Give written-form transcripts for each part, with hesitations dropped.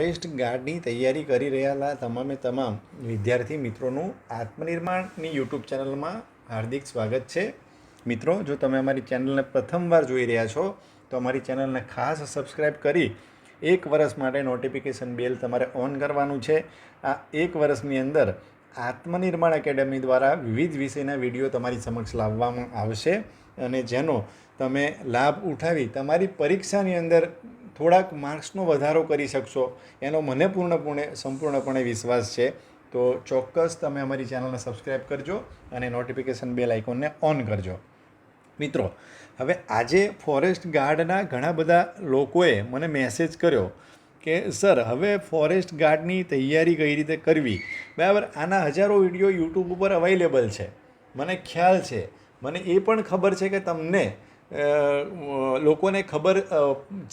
Forest ગાર્ડની તૈયારી કરી રહેલા તમામ વિદ્યાર્થી મિત્રોનું આત્મનિર્માણની યુટ્યુબ ચેનલમાં હાર્દિક સ્વાગત છે. મિત્રો, જો તમે અમારી ચેનલને પ્રથમવાર જોઈ રહ્યા છો તો અમારી ચેનલને ખાસ સબસ્ક્રાઈબ કરી 1 વર્ષ માટે નોટિફિકેશન બેલ તમારે ઓન કરવાનું છે. આ 1 વર્ષની અંદર આત્મનિર્માણ એકેડમી દ્વારા વિવિધ વિષયના વિડીયો તમારી સમક્ષ લાવવામાં આવશે અને જેનો તમે લાભ ઉઠાવી તમારી પરીક્ષાની અંદર થોડાક માર્ક્સનો વધારો કરી શકશો એનો મને સંપૂર્ણપણે વિશ્વાસ છે. તો ચોક્કસ તમે અમારી ચેનલને સબસ્ક્રાઈબ કરજો અને નોટિફિકેશન બેલ આઇકોનને ઓન કરજો. મિત્રો, હવે આજે ફોરેસ્ટ ગાર્ડના ઘણા બધા લોકોએ મને મેસેજ કર્યો કે સર, હવે ફોરેસ્ટ ગાર્ડની તૈયારી કઈ રીતે કરવી. બરાબર, આના હજારો વિડીયો યુટ્યુબ ઉપર અવેલેબલ છે, મને ખ્યાલ છે. મને એ પણ ખબર છે કે તમને લોકોને ખબર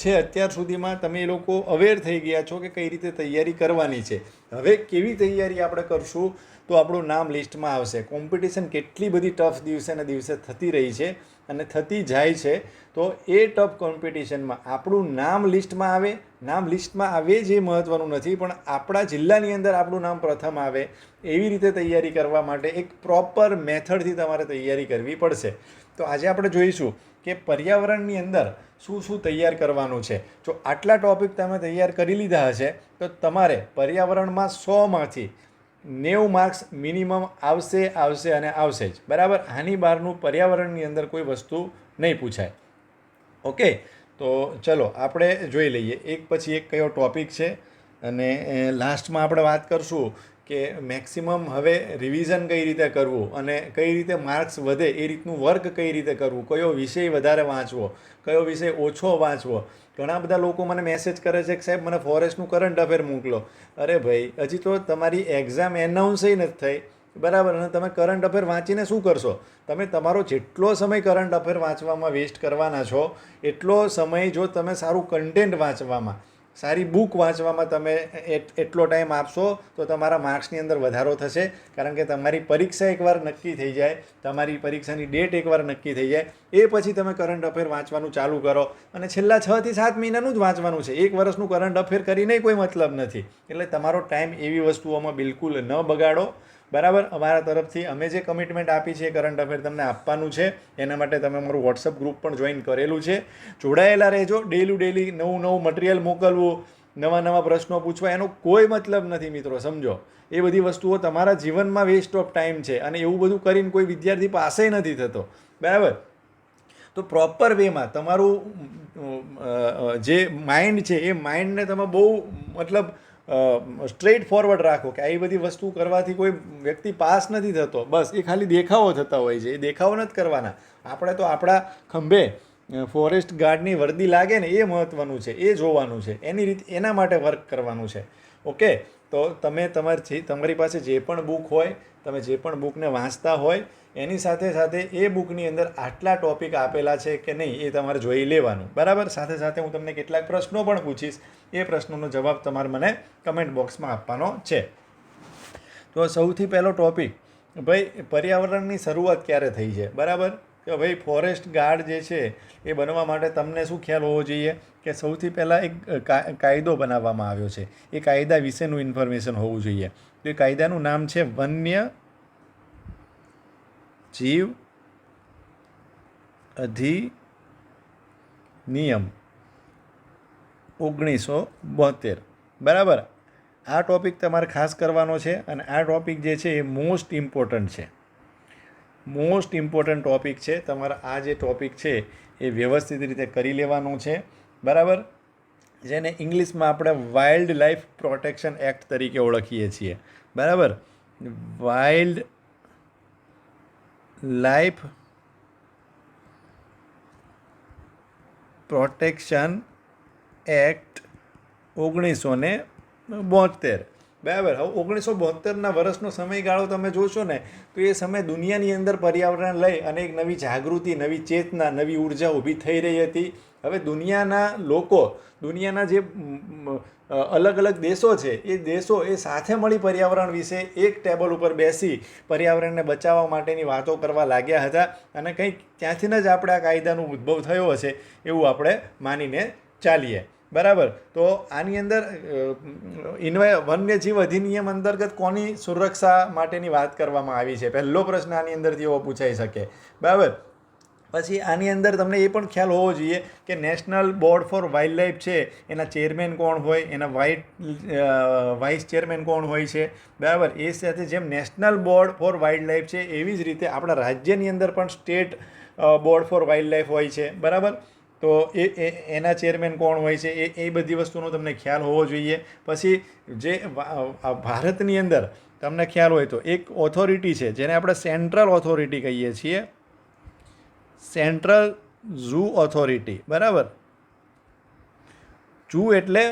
છે. અત્યાર સુધીમાં તમે એ લોકો અવેર થઈ ગયા છો કે કઈ રીતે તૈયારી કરવાની છે. હવે કેવી તૈયારી આપણે કરશું તો આપણું નામ લિસ્ટમાં આવશે. કોમ્પિટિશન કેટલી બધી ટફ દિવસે ને દિવસે થતી રહી છે અને થતી જાય છે. તો એ ટફ કોમ્પિટિશનમાં આપણું નામ લિસ્ટમાં આવે. નામ લિસ્ટમાં આવે જે મહત્ત્વનું નથી, પણ આપણા જિલ્લાની અંદર આપણું નામ પ્રથમ આવે એવી રીતે તૈયારી કરવા માટે એક પ્રોપર મેથડથી તમારે તૈયારી કરવી પડશે. તો આજે આપણે જોઈશું કે પર્યાવરણની અંદર શું શું તૈયાર કરવાનું છે. જો આટલા ટૉપિક તમે તૈયાર કરી લીધા હશે તો તમારે પર્યાવરણમાં 100માંથી 90 માર્ક્સ મિનિમમ આવશે અને આવશે જ. બરાબર, આની બહારનું પર્યાવરણની અંદર કોઈ વસ્તુ નહીં પૂછાય. ઓકે, તો ચલો આપણે જોઈ લઈએ એક પછી એક કયો ટૉપિક છે અને લાસ્ટમાં આપણે વાત કરશું કે મેક્સિમમ હવે રિવિઝન કઈ રીતે કરવું અને કઈ રીતે માર્ક્સ વધે એ રીતનું વર્ક કઈ રીતે કરવું, કયો વિષય વધારે વાંચવો, કયો વિષય ઓછો વાંચવો. ઘણા બધા લોકો મને મેસેજ કરે છે કે સાહેબ મને ફોરેસ્ટનું કરંટ અફેર મોકલો. અરે ભાઈ, હજી તો તમારી એક્ઝામ એનાઉન્સય નથી થઈ. બરાબર, અને તમે કરંટ અફેર વાંચીને શું કરશો? તમે તમારો જેટલો સમય કરંટ અફેર વાંચવામાં વેસ્ટ કરવાના છો એટલો સમય જો તમે સારું કન્ટેન્ટ વાંચવામાં, સારી બુક વાંચવામાં તમે એટલો ટાઈમ આપશો તો તમારા માર્ક્સની અંદર વધારો થશે. કારણ કે તમારી પરીક્ષા એકવાર નક્કી થઈ જાય, તમારી પરીક્ષાની ડેટ એકવાર નક્કી થઈ જાય, એ પછી તમે કરંટ અફેર વાંચવાનું ચાલુ કરો અને છેલ્લા 6 થી 7 મહિનાનું જ વાંચવાનું છે. 1 વર્ષનું કરંટ અફેર કરીને કોઈ મતલબ નથી. એટલે તમારો ટાઈમ એવી વસ્તુઓમાં બિલકુલ ન બગાડો. બરાબર, અમારા તરફથી અમે જે કમિટમેન્ટ આપી છે કરંટ અફેર તમને આપવાનું છે. એના માટે તમે અમારું વોટ્સઅપ ગ્રુપ પણ જોઈન કરેલું છે. જોડાયેલા રહેજો. ડેલી નવું મટીરિયલ મોકલવું, નવા પ્રશ્નો પૂછવા, એનો કોઈ મતલબ નથી મિત્રો, સમજો. એ બધી વસ્તુઓ તમારા જીવનમાં વેસ્ટ ઓફ ટાઈમ છે અને એવું બધું કરીને કોઈ વિદ્યાર્થી પાસે નથી થતો. બરાબર, તો પ્રોપર વેમાં તમારું જે માઇન્ડ છે એ માઇન્ડને તમે બહુ મતલબ સ્ટ્રેટ ફોરવર્ડ રાખો કે આ બધી વસ્તુ કરવાથી કોઈ વ્યક્તિ પાસ નથી થતો. બસ એ ખાલી દેખાવો થતા હોય છે. એ દેખાવો નથી કરવાના. આપણે તો આપણા ખંભે ફોરેસ્ટ ગાર્ડની વર્દી લાગે ને એ મહત્ત્વનું છે, એ જોવાનું છે. એના માટે વર્ક કરવાનું છે. ઓકે, તો તમે તમારી પાસે જે પણ બુક હોય, તમે જે પણ બુકને વાંચતા હોય એની સાથે સાથે એ બુકની અંદર આટલા ટૉપિક આપેલા છે કે નહીં એ તમારે જોઈ લેવાનું. બરાબર, સાથે સાથે હું તમને કેટલાક પ્રશ્નો પણ પૂછીશ. એ પ્રશ્નોનો જવાબ તમારે મને કમેન્ટ બોક્સમાં આપવાનો છે. તો સૌથી પહેલો ટૉપિક, ભાઈ પર્યાવરણની શરૂઆત ક્યારે થઈ છે. બરાબર, કે ભાઈ ફોરેસ્ટ ગાર્ડ જે છે એ બનવા માટે તમને શું ખ્યાલ હોવો જોઈએ કે સૌથી પહેલાં એક કાયદો બનાવવામાં આવ્યો છે. એ કાયદા વિશેનું ઇન્ફોર્મેશન હોવું જોઈએ. તો એ કાયદાનું નામ છે વન્ય જીવ અધિનિયમ 1972. બરાબર, આ ટૉપિક તમારે ખાસ કરવાનો છે અને આ ટૉપિક જે છે એ મોસ્ટ ઇમ્પોર્ટન્ટ ટૉપિક છે. તમારે આ જે ટૉપિક છે એ વ્યવસ્થિત રીતે કરી લેવાનું છે. બરાબર, જેને ઇંગ્લિશમાં આપણે વાઇલ્ડ લાઈફ પ્રોટેક્શન એક્ટ તરીકે ઓળખીએ છીએ. બરાબર, વાઇલ્ડ લાઈફ પ્રોટેક્શન એક્ટ 1972. બરાબર, હવે 1972ના વર્ષનો સમયગાળો તમે જોશો ને તો એ સમય દુનિયાની અંદર પર્યાવરણ લઈ અને એક નવી જાગૃતિ, નવી ચેતના, નવી ઉર્જા ઊભી થઈ રહી હતી. હવે દુનિયાના લોકો, દુનિયાના જે અલગ અલગ દેશો છે એ દેશો એ સાથે મળી પર્યાવરણ વિશે એક ટેબલ ઉપર બેસી પર્યાવરણને બચાવવા માટેની વાતો કરવા લાગ્યા હતા અને કંઈક ત્યાંથી જ આપણે આ કાયદાનો ઉદ્ભવ થયો હશે એવું આપણે માનીને ચાલીએ. બરાબર. તો આની અંદર વન્યજીવ અધિનિયમ અંતર્ગત કોની સુરક્ષા માટેની વાત કરવામાં આવી છે, પહેલો પ્રશ્ન આની અંદરથી એવો પૂછાઈ શકે. બરાબર. પછી આની અંદર તમને એ પણ ખ્યાલ હોવો જોઈએ કે national board four wild life છે એના ચેરમેન કોણ હોય, એના વાઇસ ચેરમેન કોણ હોય છે. બરાબર. એ સાથે જેમ national board four wild life છે એવી જ રીતે આપણા રાજ્યની અંદર પણ state board four wild life હોય છે. બરાબર. તો એના ચેરમેન કોણ હોય છે એ બધી વસ્તુનો તમને ખ્યાલ હોવો જોઈએ. પછી જે ભારતની અંદર તમને ખ્યાલ હોય તો એક ઓથોરિટી છે જેને આપણે સેન્ટ્રલ ઓથોરિટી કહીએ છીએ, સેન્ટ્રલ ઝૂ ઓથોરિટી. બરાબર. ઝૂ એટલે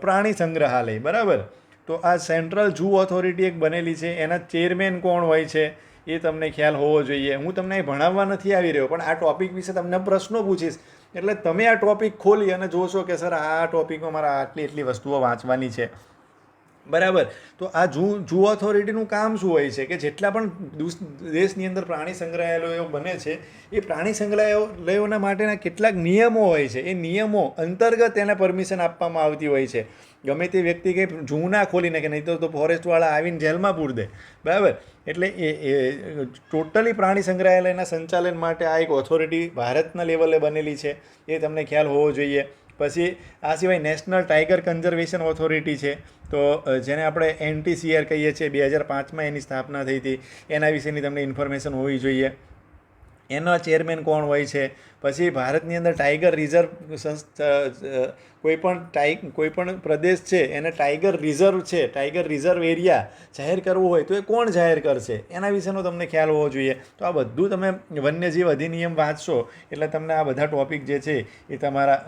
પ્રાણી સંગ્રહાલય. બરાબર. તો આ સેન્ટ્રલ ઝૂ ઓથોરિટી એક બનેલી છે, એના ચેરમેન કોણ હોય છે એ તમને ખ્યાલ હોવો જોઈએ. હું તમને એ ભણાવવા નથી આવી રહ્યો, પણ આ ટોપિક વિશે તમને પ્રશ્નો પૂછીશ એટલે તમે આ ટોપિક ખોલી અને જોશો કે સર આ ટોપિકમાં મારે એટલી વસ્તુઓ વાંચવાની છે. બરાબર. તો આ ઝૂ ઓથોરિટીનું કામ શું હોય છે કે જેટલા પણ દેશની અંદર પ્રાણી સંગ્રહાલયો બને છે એ પ્રાણી સંગ્રહાલયોના માટેના કેટલાક નિયમો હોય છે, એ નિયમો અંતર્ગત એને પરમિશન આપવામાં આવતી હોય છે. ગમે તે વ્યક્તિ કંઈ ઝૂ ના ખોલીને કે નહીં તો ફોરેસ્ટવાળા આવીને જેલમાં પૂર દે. બરાબર. એટલે એ ટોટલી પ્રાણી સંગ્રહાલયના સંચાલન માટે આ એક ઓથોરિટી ભારતના લેવલે બનેલી છે, એ તમને ખ્યાલ હોવો જોઈએ. પછી આ સિવાય નેશનલ ટાઈગર કન્ઝર્વેશન ઓથોરિટી છે, તો જેને આપણે NTCR કહીએ છીએ. 2005માં એની સ્થાપના થઈ હતી. એના વિશેની તમને ઇન્ફોર્મેશન હોવી જોઈએ. એના ચેરમેન કોણ હોય છે. પછી ભારતની અંદર ટાઈગર રિઝર્વ કોઈ પણ પ્રદેશ છે એને ટાઈગર રિઝર્વ છે, ટાઈગર રિઝર્વ એરિયા જાહેર કરવું હોય તો એ કોણ જાહેર કરશે એના વિશેનો તમને ખ્યાલ હોવો જોઈએ. તો આ બધું તમે વન્યજીવ અધિનિયમ વાંચશો એટલે તમને આ બધા ટોપિક જે છે એ તમારા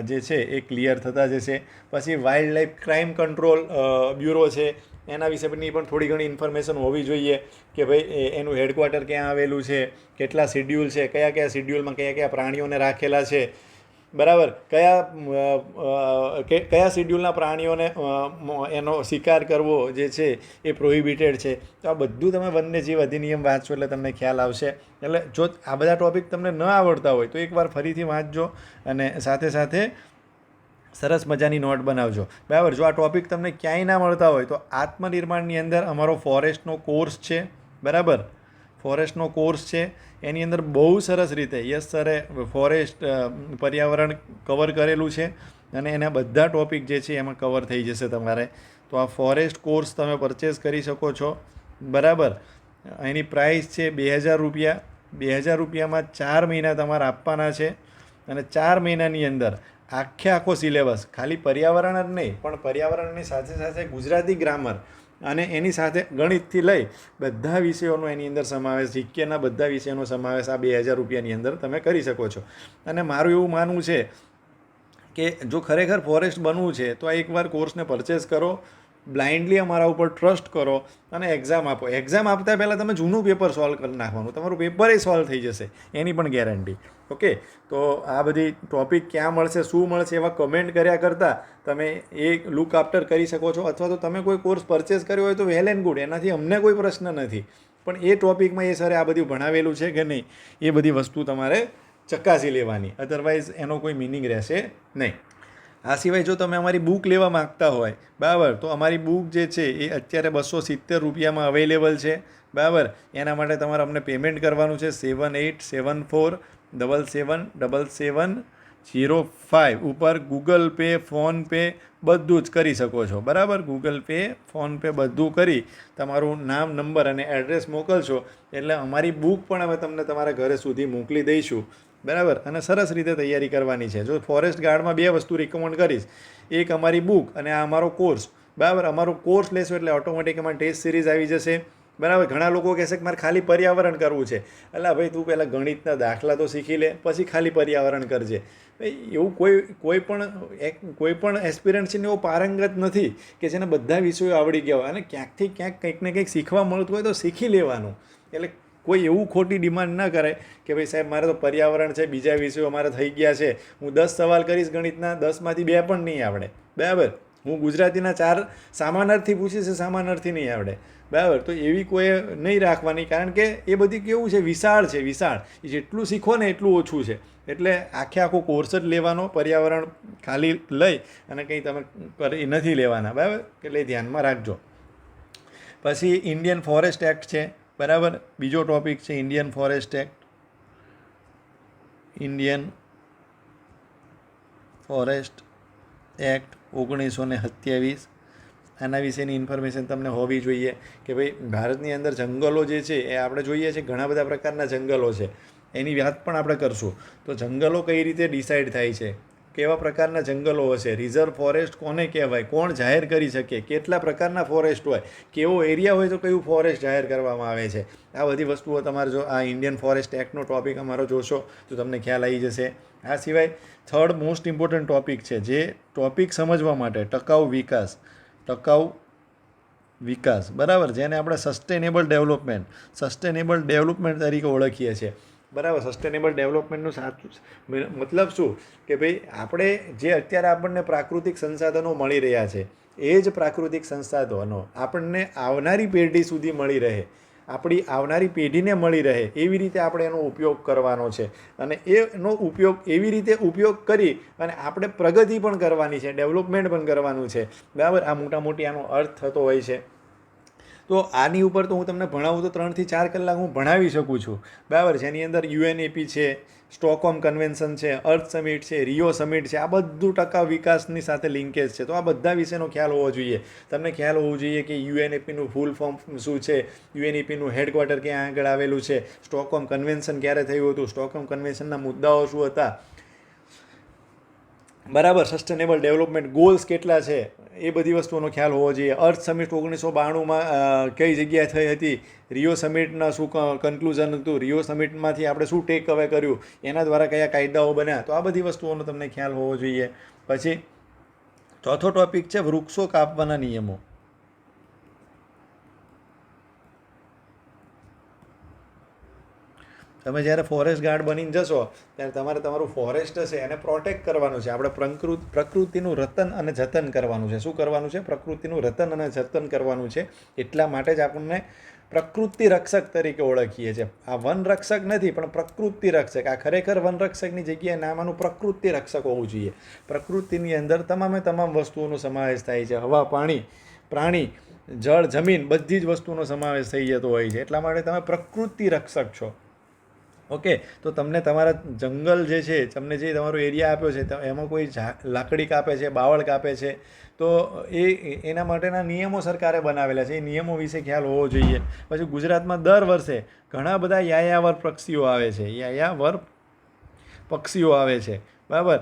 જે છે એ ક્લિયર થતા જશે. પછી wild life crime control bureau છે, એના વિશેની પણ થોડી ઘણી ઇન્ફોર્મેશન હોવી જોઈએ કે ભાઈ એનું હેડક્વાર્ટર ક્યાં આવેલું છે, કેટલા શિડ્યુલ છે, કયા કયા શિડ્યુલમાં કયા કયા પ્રાણીઓને રાખેલા છે. બરાબર. કયા શિડ્યુલના પ્રાણીઓને એનો શિકાર કરવો જે છે એ પ્રોહિબિટેડ છે. તો આ બધું તમે વન્યજીવ અધિનિયમ વાંચશો એટલે તમને ખ્યાલ આવશે. એટલે જો આ બધા ટોપિક તમને ન આવડતા હોય તો એકવાર ફરીથી વાંચજો અને સાથે સાથે સરસ મજાની નોટ બનાવજો. બરાબર. જો આ ટોપિક તમને ક્યાંય ના મળતા હોય તો આત્મનિર્માણની અંદર અમારો ફોરેસ્ટનો કોર્સ છે. બરાબર. ફોરેસ્ટનો કોર્સ છે, એની અંદર બહુ સરસ રીતે યસ સરે ફોરેસ્ટ પર્યાવરણ કવર કરેલું છે અને એના બધા ટોપિક જે છે એમાં કવર થઈ જશે તમારે. તો આ ફોરેસ્ટ કોર્સ તમે પરચેસ કરી શકો છો. બરાબર. એની પ્રાઇસ છે 2000 રૂપિયા. 2000 રૂપિયામાં 4 મહિના તમારે આપવાના છે અને 4 મહિનાની અંદર આખો સિલેબસ, ખાલી પર્યાવરણ જ નહીં પણ પર્યાવરણની સાથે સાથે ગુજરાતી ગ્રામર અને એની સાથે ગણિતથી લઈ બધા વિષયોનો એની અંદર સમાવેશ, જીકેના બધા વિષયોનો સમાવેશ આ 2000 રૂપિયાની અંદર તમે કરી શકો છો. અને મારું એવું માનવું છે કે જો ખરેખર ફોરેસ્ટ બનવું છે તો આ એકવાર કોર્સને પરચેસ કરો, બ્લાઇન્ડલી અમારા ઉપર ટ્રસ્ટ કરો અને એક્ઝામ આપો. એક્ઝામ આપતા પહેલાં તમે જૂનું પેપર સોલ્વ કરી નાખવાનું, તમારું પેપર સોલ્વ થઈ જશે એની પણ ગેરંટી. ઓકે. તો આ બધી ટોપિક ક્યાં મળશે, શું મળશે એવા કમેન્ટ કર્યા કરતાં તમે એ લુક આફ્ટર કરી શકો છો. અથવા તો તમે કોઈ કોર્સ પરચેસ કર્યો હોય તો વેલ એન્ડ ગુડ, એનાથી અમને કોઈ પ્રશ્ન નથી. પણ એ ટોપિકમાં એ સરે આ બધું ભણાવેલું છે કે નહીં એ બધી વસ્તુ તમારે ચકાસી લેવાની, અધરવાઇઝ એનો કોઈ મિનિંગ રહેશે નહીં. આ સિવાય જો તમે અમારી બુક લેવા માગતા હોય, બરાબર, તો અમારી બુક જે છે એ અત્યારે 270 રૂપિયામાં અવેલેબલ છે. બરાબર. એના માટે તમારે અમને પેમેન્ટ કરવાનું છે 7874777705 ઉપર ગૂગલ પે, ફોનપે બધું જ કરી શકો છો. બરાબર. ગૂગલ પે, ફોનપે બધું કરી તમારું નામ, નંબર અને એડ્રેસ મોકલશો એટલે અમારી બુક પણ અમે તમને તમારા ઘરે સુધી મોકલી દઈશું. બરાબર. અને સરસ રીતે તૈયારી કરવાની છે. જો ફોરેસ્ટ ગાર્ડમાં 2 વસ્તુ રિકમેન્ડ કરીશ, એક અમારી બુક અને આ અમારો કોર્સ. બરાબર. અમારો કોર્સ લેશો એટલે ઓટોમેટિક એમાં ટેસ્ટ સિરીઝ આવી જશે. બરાબર. ઘણા લોકો કહેશે કે મારે ખાલી પર્યાવરણ કરવું છે. એટલે ભાઈ તું પહેલાં ગણિતના દાખલા તો શીખી લે પછી ખાલી પર્યાવરણ કરજે. એવું કોઈ પણ એસ્પિરન્ટ છે ને એવો પારંગત નથી કે જેને બધા વિષયો આવડી ગયા હોય અને ક્યાંકથી ક્યાંક કંઈક ને કંઈક શીખવા મળતું હોય તો શીખી લેવાનું. એટલે કોઈ એવું ખોટી ડિમાન્ડ ન કરે કે ભાઈ સાહેબ મારે તો પર્યાવરણ છે, બીજા વિષયો અમારે થઈ ગયા છે, હું 10 સવાલ કરીશ ગણિતના, 10માંથી 2 પણ નહીં આવડે. બરાબર. હું ગુજરાતીના 4 સામાનાર્થી પૂછીશ, સામાનાર્થી નહીં આવડે. બરાબર. તો એવી કોઈ નહીં રાખવાની, કારણ કે એ બધી કેવું છે, વિશાળ છે, વિશાળ. જેટલું શીખો ને એટલું ઓછું છે. એટલે આખું કોર્સ જ લેવાનો, પર્યાવરણ ખાલી લઈ અને કંઈ તમે કરી નથી લેવાના, બરાબર, એટલે ધ્યાનમાં રાખજો. પછી ઇન્ડિયન ફોરેસ્ટ એક્ટ છે, બરાબર, બીજો ટોપિક છે Indian forest act. Indian forest act 1927. આના વિશેની ઇન્ફોર્મેશન તમને હોવી જોઈએ કે ભાઈ ભારતની અંદર જંગલો જે છે એ આપણે જોઈએ છીએ ઘણા બધા પ્રકારના જંગલો છે, એની વાત પણ આપણે કરશું. તો જંગલો કઈ રીતે ડિસાઇડ થાય છે, કેવા પ્રકારના જંગલો હશે, રિઝર્વ ફોરેસ્ટ કોને કહેવાય, કોણ જાહેર કરી શકે, કેટલા પ્રકારના ફોરેસ્ટ હોય, કેવો એરિયા હોય તો કયું ફોરેસ્ટ જાહેર કરવામાં આવે છે, આ બધી વસ્તુઓ તમારે જો આ ઇન્ડિયન ફોરેસ્ટ એક્ટનો ટૉપિક અમારો જોશો તો તમને ખ્યાલ આવી જશે. આ સિવાય થર્ડ મોસ્ટ ઇમ્પોર્ટન્ટ ટૉપિક છે, જે ટૉપિક સમજવા માટે ટકાઉ વિકાસ, બરાબર, જેને આપણે સસ્ટેનેબલ ડેવલપમેન્ટ તરીકે ઓળખીએ છીએ, બરાબર. સસ્ટેનેબલ ડેવલપમેન્ટનું સાચું મતલબ શું કે ભાઈ આપણે જે અત્યારે આપણને પ્રાકૃતિક સંસાધનો મળી રહ્યા છે એ જ પ્રાકૃતિક સંસાધનો આપણને આવનારી પેઢી સુધી મળી રહે, આપણી આવનારી પેઢીને મળી રહે એવી રીતે આપણે એનો ઉપયોગ કરવાનો છે, અને એનો ઉપયોગ એવી રીતે ઉપયોગ કરી અને આપણે પ્રગતિ પણ કરવાની છે, ડેવલપમેન્ટ પણ કરવાનું છે, બરાબર. આ મોટી આનો અર્થ થતો હોય છે. તો આની ઉપર તો હું તમને ભણાવું તો 3 થી 4 કલાક હું ભણાવી શકું છું, બરાબર. જેની અંદર યુએનએપી છે, સ્ટોકહોમ કન્વેન્શન છે, અર્થ સમિટ છે, રિયો સમિટ છે, આ બધું ટકાઉ વિકાસની સાથે લિંકેજ છે. તો આ બધા વિશેનો ખ્યાલ હોવો જોઈએ. તમને ખ્યાલ હોવું જોઈએ કે યુએનએપીનું ફૂલ ફોર્મ શું છે, યુએનએપીનું હેડક્વાર્ટર ક્યાં આગળ આવેલું છે, સ્ટોકહોમ કન્વેન્શન ક્યારે થયું હતું, સ્ટોકહોમ કન્વેન્શનના મુદ્દાઓ શું હતા, બરાબર, સસ્ટેનેબલ ડેવલપમેન્ટ ગોલ્સ કેટલા છે, એ બધી વસ્તુઓનો ખ્યાલ હોવો જોઈએ. અર્થ સમિટ 1992માં કઈ જગ્યાએ થઈ હતી, રિયો સમિટના શું કન્ક્લુઝન હતું, રિયો સમિટમાંથી આપણે શું ટેક અવે કર્યું, એના દ્વારા કયા કાયદાઓ બન્યા, તો આ બધી વસ્તુઓનો તમને ખ્યાલ હોવો જોઈએ. પછી ચોથો ટોપિક છે વૃક્ષો કાપવાના નિયમો. તમે જ્યારે ફોરેસ્ટ ગાર્ડ બનીને જશો ત્યારે તમારે તમારું ફોરેસ્ટ હશે એને પ્રોટેક્ટ કરવાનું છે. આપણે પ્રકૃતિનું રતન અને જતન કરવાનું છે. શું કરવાનું છે? પ્રકૃતિનું રતન અને જતન કરવાનું છે. એટલા માટે જ આપણને પ્રકૃતિ રક્ષક તરીકે ઓળખીએ છીએ. આ વન રક્ષક નથી પણ પ્રકૃતિ રક્ષક. આ ખરેખર વન રક્ષકની જગ્યાએ નામ આનું પ્રકૃતિ રક્ષક હોવું જોઈએ. પ્રકૃતિની અંદર તમામ વસ્તુઓનો સમાવેશ થાય છે. હવા, પાણી, પ્રાણી, જળ, જમીન બધી જ વસ્તુનો સમાવેશ થઈ જતો હોય છે. એટલા માટે તમે પ્રકૃતિ રક્ષક છો. ઓકે, તો તમને તમારા જંગલ જે છે, તમને જે તમારો એરિયા આપ્યો છે એમાં કોઈ લાકડી કાપે છે, બાવળ કાપે છે, તો એના માટેના નિયમો સરકારે બનાવેલા છે. એ નિયમો વિશે ખ્યાલ હોવો જોઈએ. પછી ગુજરાતમાં દર વર્ષે ઘણા બધા યાયાવર પક્ષીઓ આવે છે, બરાબર.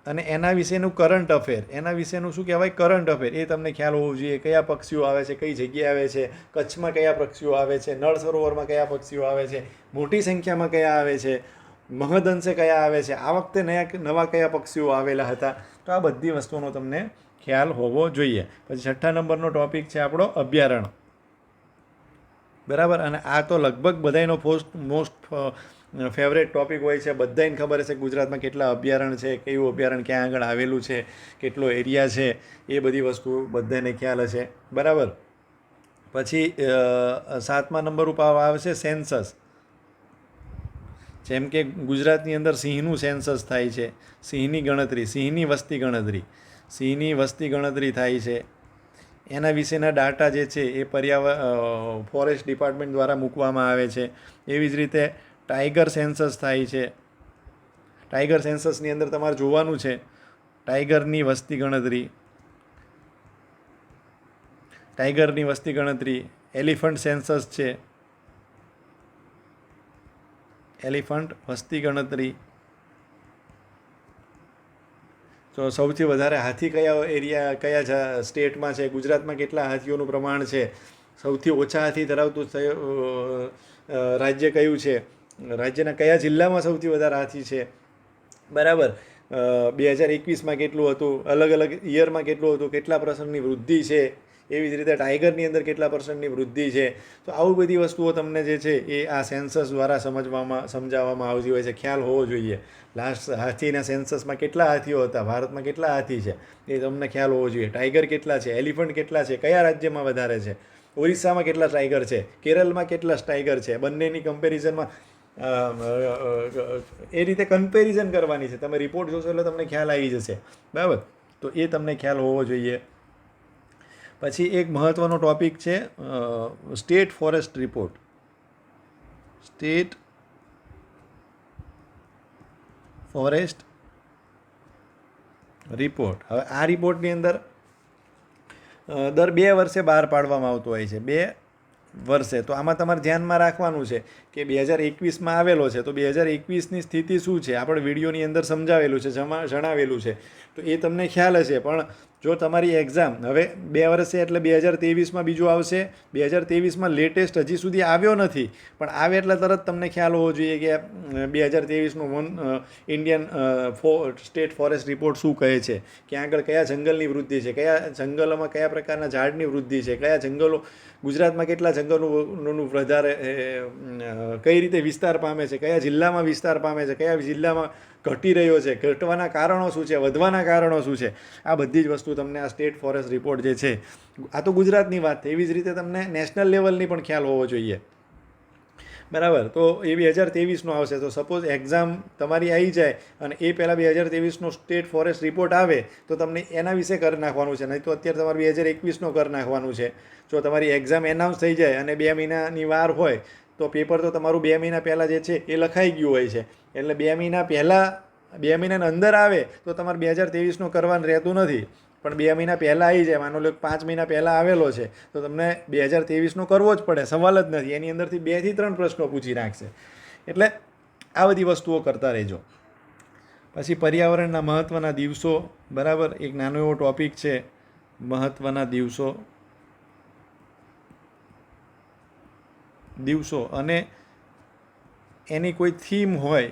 અને એના વિશેનું કરંટ અફેર, એના વિશેનું શું કહેવાય, કરંટ અફેર, એ તમને ખ્યાલ હોવું જોઈએ. કયા પક્ષીઓ આવે છે, કઈ જગ્યાએ આવે છે, કચ્છમાં કયા પક્ષીઓ આવે છે, નળ સરોવરમાં કયા પક્ષીઓ આવે છે, મોટી સંખ્યામાં કયા આવે છે, મહદઅંશે કયા આવે છે, આ વખતે નવા કયા પક્ષીઓ આવેલા હતા. તો આ બધી વસ્તુઓનો તમને ખ્યાલ હોવો જોઈએ. પછી 6થા નંબરનો ટોપિક છે આપણો અભયારણ્ય, બરાબર. અને આ તો લગભગ બધાનો મોસ્ટ ફેવરેટ ટોપિક હોય છે. બધાને ખબર હશે ગુજરાતમાં કેટલા અભયારણ્ય છે, કયું અભયારણ્ય ક્યાં આગળ આવેલું છે, કેટલો એરિયા છે, એ બધી વસ્તુ બધાને ખ્યાલ હશે, બરાબર. પછી 7મા નંબર ઉપર આવશે સેન્સસ. જેમ કે ગુજરાતની અંદર સિંહનું સેન્સસ થાય છે, સિંહની વસ્તી ગણતરી થાય છે. એના વિશેના ડાટા જે છે એ ફોરેસ્ટ ડિપાર્ટમેન્ટ દ્વારા મૂકવામાં આવે છે. એવી જ રીતે ટાઈગર સેન્સસ થાય છે. ટાઈગર સેન્સસની અંદર તમારે જોવાનું છે ટાઈગરની વસ્તી ગણતરી. એલિફન્ટ સેન્સસ છે, એલિફન્ટ વસ્તી ગણતરી. તો સૌથી વધારે હાથી કયા સ્ટેટમાં છે, ગુજરાતમાં કેટલા હાથીઓનું પ્રમાણ છે, સૌથી ઓછા હાથી ધરાવતું રાજ્ય કયું છે, રાજ્યના કયા જિલ્લામાં સૌથી વધારે હાથી છે, બરાબર. 2021માં કેટલું હતું, અલગ અલગ યરમાં કેટલું હતું, કેટલા %ની વૃદ્ધિ છે, એવી જ રીતે ટાઈગરની અંદર કેટલા %ની વૃદ્ધિ છે. તો આવી બધી વસ્તુઓ તમને જે છે એ આ સેન્સસ દ્વારા સમજાવવામાં આવતી હોય છે. ખ્યાલ હોવો જોઈએ. લાસ્ટ હાથીના સેન્સસમાં કેટલા હાથીઓ હતા, ભારતમાં કેટલા હાથી છે એ તમને ખ્યાલ હોવો જોઈએ. ટાઈગર કેટલા છે, એલિફન્ટ કેટલા છે, કયા રાજ્યમાં વધારે છે, ઓરિસ્સામાં કેટલા ટાઈગર છે, કેરળમાં કેટલા ટાઈગર છે, બંનેની કમ્પેરિઝનમાં એ રીતે કમ્પેરિઝન કરવાની છે. તમે રિપોર્ટ જોશો એટલે તમને ખ્યાલ આવી જશે, બરાબર. તો એ તમને ખ્યાલ હોવો જોઈએ. પછી એક મહત્ત્વનો ટૉપિક છે state forest report. State forest report. હવે આ રિપોર્ટની અંદર દર 2 વર્ષે બહાર પાડવામાં આવતો હોય છે, 2 વર્ષે. તો આમાં તમારે ધ્યાનમાં રાખવાનું છે કે 2021માં આવેલો છે, તો 2021ની સ્થિતિ શું છે આપણે વિડીયોની અંદર સમજાવેલું છે, જણાવેલું છે. તો એ તમને ખ્યાલ હશે. પણ જો તમારી એક્ઝામ હવે 2 વર્ષે એટલે 2023માં બીજું આવશે, 2023માં લેટેસ્ટ હજી સુધી આવ્યો નથી, પણ આવે એટલે તરત તમને ખ્યાલ હોવો જોઈએ કે 2023નું ઇન્ડિયન સ્ટેટ ફોરેસ્ટ રિપોર્ટ શું કહે છે, ક્યાં આગળ કયા જંગલની વૃદ્ધિ છે, કયા જંગલોમાં કયા પ્રકારના ઝાડની વૃદ્ધિ છે, કયા જંગલો ગુજરાતમાં કેટલા જંગલોનું વધારે કઈ રીતે વિસ્તાર પામે છે, કયા જિલ્લામાં વિસ્તાર પામે છે, કયા જિલ્લામાં ઘટી રહ્યો છે, ઘટવાના કારણો શું છે, વધવાના કારણો શું છે. આ બધી જ વસ્તુ તમને આ સ્ટેટ ફોરેસ્ટ રિપોર્ટ જે છે, આ તો ગુજરાતની વાત થઈ, એવી જ રીતે તમને નેશનલ લેવલની પણ ખ્યાલ હોવો જોઈએ, બરાબર. તો એ 2023નો આવશે. તો સપોઝ એક્ઝામ તમારી આવી જાય અને એ પહેલાં 2023નો સ્ટેટ ફોરેસ્ટ રિપોર્ટ આવે તો તમને એના વિશે કરી નાખવાનું છે, નહીં તો અત્યારે તમારે 2021નો કરી નાખવાનું છે. જો તમારી એક્ઝામ એનાઉન્સ થઈ જાય અને 2 મહિનાની વાર હોય તો પેપર તો તમારું 2 મહિના પહેલાં જે છે એ લખાઈ ગયું હોય છે. એટલે 2 મહિના પહેલાં 2 મહિનાની અંદર આવે તો તમારે 2023નો કરવાનું રહેતું નથી. પણ 2 મહિના પહેલાં આવી જાય, માનો લો 5 મહિના પહેલાં આવેલો છે, તો તમને 2023નો કરવો જ પડે, સવાલ જ નથી. એની અંદરથી 2 થી 3 પ્રશ્નો પૂછી નાખશે. એટલે આ બધી વસ્તુઓ કરતા રહેજો. પછી પર્યાવરણના મહત્ત્વના દિવસો, બરાબર, એક નાનો એવો ટૉપિક છે, મહત્ત્વના દિવસો અને એની કોઈ થીમ હોય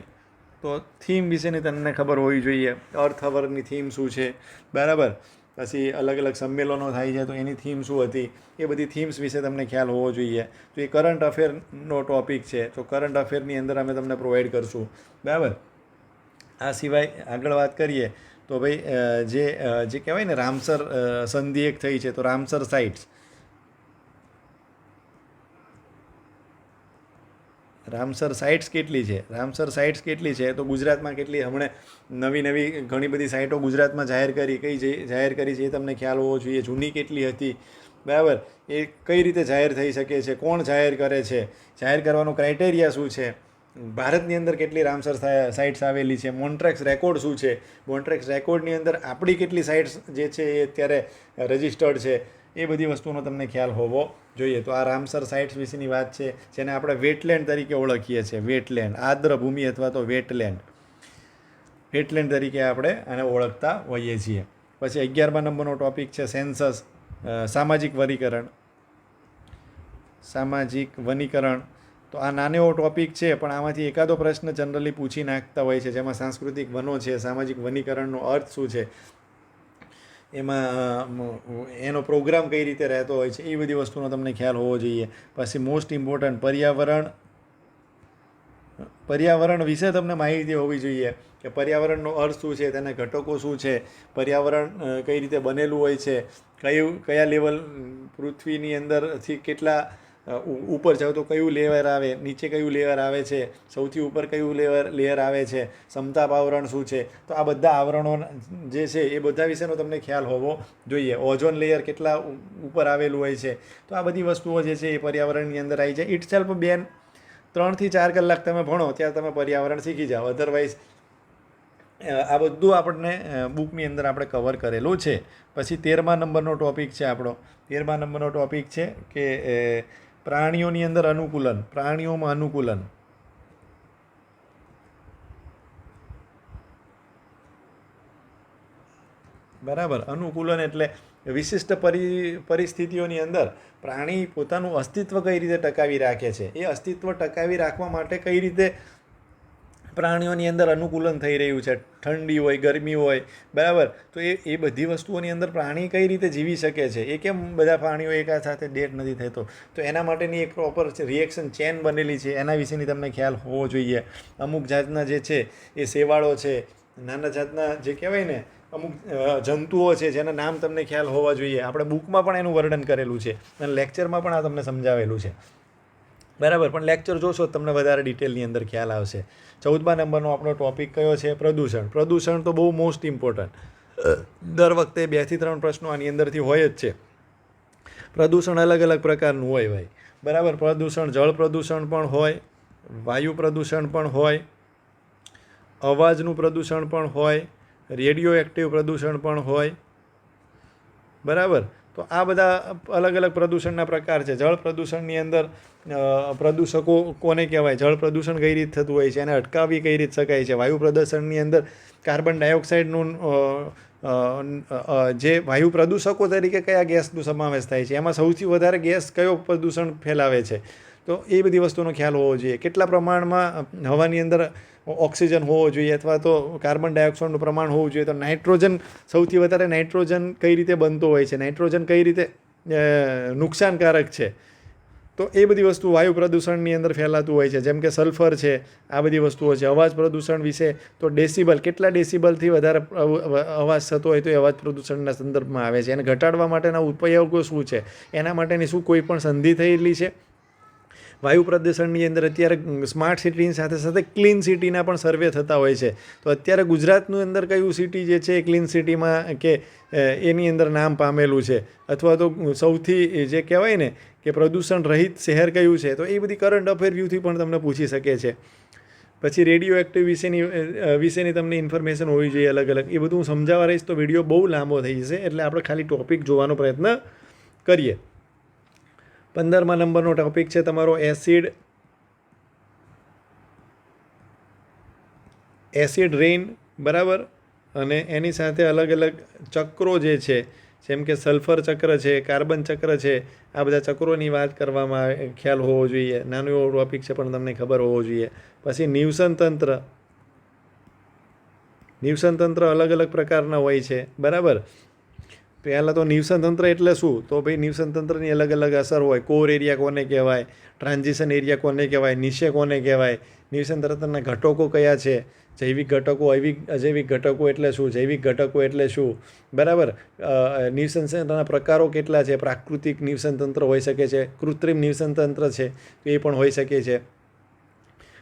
તો થીમ વિશેની તમને ખબર હોવી જોઈએ. અર્થ અવરની થીમ શું છે, બરાબર. પછી અલગ અલગ સંમેલનો થાય છે તો એની થીમ શું હતી, એ બધી થીમ્સ વિશે તમને ખ્યાલ હોવો જોઈએ. તો એ કરંટ અફેરનો ટૉપિક છે, તો કરંટ અફેરની અંદર અમે તમને પ્રોવાઈડ કરશું, બરાબર. આ સિવાય આગળ વાત કરીએ તો ભાઈ જે કહેવાય ને રામસર સંધિ એક થઈ છે, તો રામસર સાઇટ્સ, રામસર સાઇટ્સ કેટલી છે, રામસર સાઇટ્સ કેટલી છે, તો ગુજરાતમાં કેટલી, હમણાં નવી ઘણી બધી સાઇટો ગુજરાતમાં જાહેર કરી, જાહેર કરી છે એ તમને ખ્યાલ હોવો જોઈએ. જૂની કેટલી હતી, બરાબર, એ કઈ રીતે જાહેર થઈ શકે છે, કોણ જાહેર કરે છે, જાહેર કરવાનો ક્રાઇટેરિયા શું છે, ભારતની અંદર કેટલી રામસર સાઇટ્સ આવેલી છે, મોન્ટ્રેક્સ રેકોર્ડ શું છે, મોન્ટ્રેક્સ રેકોર્ડની અંદર આપણી કેટલી સાઇટ્સ જે છે એ અત્યારે રજિસ્ટર્ડ છે, એ બધી વસ્તુનો તમને ખ્યાલ હોવો જોઈએ. તો આ રામસર સાઇટ્સ વિશેની વાત છે, જેને આપણે વેટલેન્ડ તરીકે ઓળખીએ છીએ. વેટલેન્ડ, આર્દ્ર ભૂમિ અથવા તો વેટલેન્ડ તરીકે આપણે આને ઓળખતા હોઈએ છીએ. પછી 11મા નંબરનો ટૉપિક છે સેન્સસ, સામાજિક વનીકરણ. તો આ નાનો એવો ટૉપિક છે, પણ આમાંથી એકાદો પ્રશ્ન જનરલી પૂછી નાખતા હોય છે, જેમાં સાંસ્કૃતિક વનો છે, સામાજિક વનીકરણનો અર્થ શું છે, એમાં એનો પ્રોગ્રામ કઈ રીતે રહેતો હોય છે, એ બધી વસ્તુનો તમને ખ્યાલ હોવો જોઈએ. પછી મોસ્ટ ઇમ્પોર્ટન્ટ પર્યાવરણ વિશે તમને માહિતી હોવી જોઈએ કે પર્યાવરણનો અર્થ શું છે, તેના ઘટકો શું છે, પર્યાવરણ કઈ રીતે બનેલું હોય છે, કયા લેવલ પૃથ્વીની અંદરથી કેટલા ઉપર જાઓ તો કયું લેયર આવે, નીચે કયું લેયર આવે છે, સૌથી ઉપર કયું લેયર આવે છે, સમતાપ આવરણ શું છે. તો આ બધા આવરણો જે છે એ બધા વિશેનો તમને ખ્યાલ હોવો જોઈએ. ઓઝોન લેયર કેટલા ઉપર આવેલું હોય છે. તો આ બધી વસ્તુઓ જે છે એ પર્યાવરણની અંદર આવી જાય. ઇટ સેલ્ફ 3 થી 4 કલાક તમે ભણો ત્યારે તમે પર્યાવરણ શીખી જાઓ. અધરવાઇઝ આ બધું આપણને બુકની અંદર આપણે કવર કરેલું છે. પછી 13મા નંબરનો ટૉપિક છે આપણો. 13મા નંબરનો ટૉપિક છે કે પ્રાણીઓની અંદર પ્રાણીઓમાં અનુકૂલન. બરાબર, અનુકૂલન એટલે વિશિષ્ટ પરિસ્થિતિઓની અંદર પ્રાણી પોતાનું અસ્તિત્વ કઈ રીતે ટકાવી રાખે છે, એ અસ્તિત્વ ટકાવી રાખવા માટે કઈ રીતે પ્રાણીઓની અંદર અનુકૂલન થઈ રહ્યું છે, ઠંડી હોય, ગરમી હોય, બરાબર. તો એ બધી વસ્તુઓની અંદર પ્રાણી કઈ રીતે જીવી શકે છે, એ કેમ બધા પ્રાણીઓ એકા સાથે ડેટ નથી થતો, તો એના માટેની એક પ્રોપર રિએક્શન ચેન બનેલી છે, એના વિશેની તમને ખ્યાલ હોવો જોઈએ. અમુક જાતના જે છે એ શેવાળો છે, નાના જાતના જે કહેવાય ને અમુક જંતુઓ છે જેના નામ તમને ખ્યાલ હોવા જોઈએ. આપણે બુકમાં પણ એનું વર્ણન કરેલું છે અને લેક્ચરમાં પણ આ તમને સમજાવેલું છે. બરાબર, પણ લેક્ચર જોશો તમને વધારે ડિટેલની અંદર ખ્યાલ આવશે. 14મા નંબરનો આપણો ટોપિક કયો છે? પ્રદૂષણ. પ્રદૂષણ તો બહુ મોસ્ટ ઇમ્પોર્ટન્ટ, દર વખતે 2 થી 3 પ્રશ્નો આની અંદરથી હોય જ છે. પ્રદૂષણ અલગ અલગ પ્રકારનું હોય ભાઈ, બરાબર. પ્રદૂષણ જળ પ્રદૂષણ પણ હોય, વાયુ પ્રદૂષણ પણ હોય, અવાજનું પ્રદૂષણ પણ હોય, રેડિયો એક્ટિવ પ્રદૂષણ પણ હોય, બરાબર. તો આ બધા અલગ અલગ પ્રદૂષણના પ્રકાર છે. જળ પ્રદૂષણની અંદર પ્રદૂષકો કોને કહેવાય? જળ પ્રદૂષણ કઈ રીતે થતું હોય છે, એને અટકાવી કઈ રીતે શકાય છે? વાયુ પ્રદૂષણની અંદર કાર્બન ડાયોક્સાઇડનું જે વાયુ પ્રદૂષકો તરીકે કયા ગેસનો સમાવેશ થાય છે, એમાં સૌથી વધારે ગેસ કયો પ્રદૂષણ ફેલાવે છે? તો એ બધી વસ્તુનો ખ્યાલ હોવો જોઈએ. કેટલા પ્રમાણમાં હવાની અંદર ઓક્સિજન હોવો જોઈએ અથવા તો કાર્બન ડાયોક્સાઇડનું પ્રમાણ હોવું જોઈએ? તો નાઇટ્રોજન, સૌથી વધારે નાઇટ્રોજન કઈ રીતે બનતો હોય છે, નાઇટ્રોજન કઈ રીતે નુકસાનકારક છે? તો એ બધી વસ્તુ વાયુ પ્રદૂષણની અંદર ફેલાતું હોય છે, જેમ કે સલ્ફર છે, આ બધી વસ્તુઓ છે. અવાજ પ્રદૂષણ વિશે તો ડેસિબલ, કેટલા ડેસિબલથી વધારે અવાજ થતો હોય તો એ અવાજ પ્રદૂષણના સંદર્ભમાં આવે છે. એને ઘટાડવા માટેના ઉપયોગો શું છે, એના માટેની શું કોઈ પણ સંધિ થયેલી છે? વાયુ પ્રદૂષણની અંદર અત્યારે સ્માર્ટ સિટીની સાથે સાથે ક્લીન સિટીના પણ સર્વે થતા હોય છે. તો અત્યારે ગુજરાતની અંદર કયું સિટી જે છે એ ક્લીન સિટીમાં કે એની અંદર નામ પામેલું છે, અથવા તો સૌથી જે કહેવાય ને કે પ્રદૂષણ રહિત શહેર કયું છે? તો એ બધી કરંટ અફેર વ્યૂથી પણ તમને પૂછી શકે છે. પછી રેડિયો એક્ટિવ વિશેની તમને ઇન્ફોર્મેશન હોવી જોઈએ અલગ અલગ. એ બધું હું સમજાવવા રહીશ તો વિડીયો બહુ લાંબો થઈ જશે, એટલે આપણે ખાલી ટોપિક જોવાનો પ્રયત્ન કરીએ. 15મા નંબરનો ટોપિક છે તમારો એસિડ રેઇન, બરાબર. અને એની સાથે અલગ અલગ ચક્રો જે છે, જેમ કે સલ્ફર ચક્ર છે, કાર્બન ચક્ર છે, આ બધા ચક્રોની વાત કરવામાં આવે, ખ્યાલ હોવો જોઈએ. નાનો એવો ટોપિક છે પણ તમને ખબર હોવો જોઈએ. પછી નિવસન તંત્ર. નિવસન તંત્ર અલગ અલગ પ્રકારના હોય છે, બરાબર. પહેલાં તો નિવસન તંત્ર એટલે શું? તો ભાઈ નિવસન તંત્રની અલગ અલગ અસર હોય. કોર એરિયા કોને કહેવાય, ટ્રાન્ઝિશન એરિયા કોને કહેવાય, નિશે કોને કહેવાય, નિવસન તંત્રના ઘટકો કયા છે, જૈવિક ઘટકો, અજૈવિક ઘટકો એટલે શું, જૈવિક ઘટકો એટલે શું, બરાબર. નિવસન તંત્રના પ્રકારો કેટલા છે? પ્રાકૃતિક નિવસન તંત્ર હોઈ શકે છે, કૃત્રિમ નિવસન તંત્ર છે તો એ પણ હોઈ શકે છે.